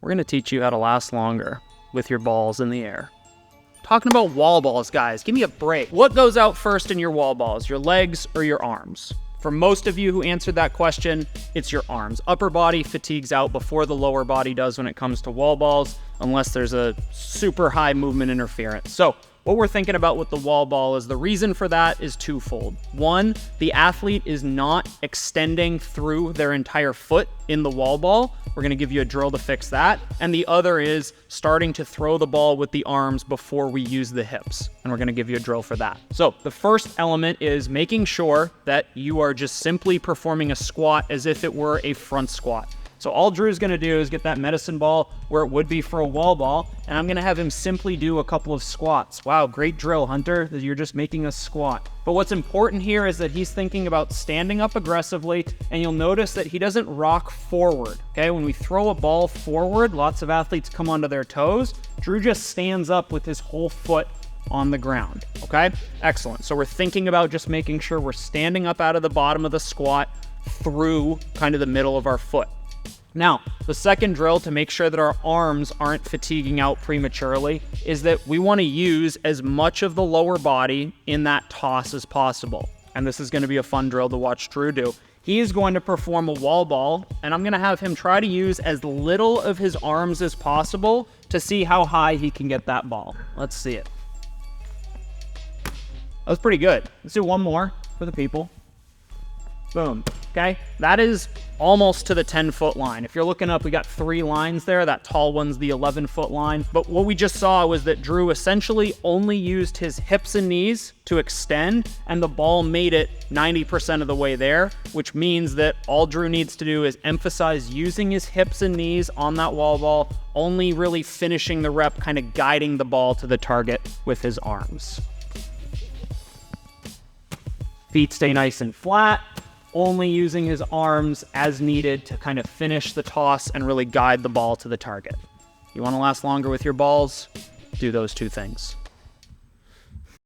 we're gonna teach you how to last longer with your balls in the air. Talking about wall balls, guys, give me a break. What goes out first in your wall balls, your legs or your arms? For most of you who answered that question, it's your arms. Upper body fatigues out before the lower body does when it comes to wall balls, unless there's a super high movement interference. So what we're thinking about with the wall ball is the reason for that is twofold. One, the athlete is not extending through their entire foot in the wall ball. We're gonna give you a drill to fix that. And the other is starting to throw the ball with the arms before we use the hips. And we're gonna give you a drill for that. So the first element is making sure that you are just simply performing a squat as if it were a front squat. So all Drew's gonna do is get that medicine ball where it would be for a wall ball, and I'm gonna have him simply do a couple of squats. Wow, great drill, Hunter, that you're just making a squat. But what's important here is that he's thinking about standing up aggressively, and you'll notice that he doesn't rock forward, okay? When we throw a ball forward, lots of athletes come onto their toes. Drew just stands up with his whole foot on the ground, okay? Excellent. So we're thinking about just making sure we're standing up out of the bottom of the squat through kind of the middle of our foot. Now, the second drill to make sure that our arms aren't fatiguing out prematurely is that we want to use as much of the lower body in that toss as possible. And this is going to be a fun drill to watch Drew do. He is going to perform a wall ball, and I'm going to have him try to use as little of his arms as possible to see how high he can get that ball. Let's see it. That was pretty good. Let's do one more for the people. Boom. Okay, that is almost to the 10-foot line. If you're looking up, we got 3 lines there. That tall one's the 11-foot line. But what we just saw was that Drew essentially only used his hips and knees to extend, and the ball made it 90% of the way there, which means that all Drew needs to do is emphasize using his hips and knees on that wall ball, only really finishing the rep, kind of guiding the ball to the target with his arms. Feet stay nice and flat. Only using his arms as needed to kind of finish the toss and really guide the ball to the target. You want to last longer with your balls? Do those 2 things.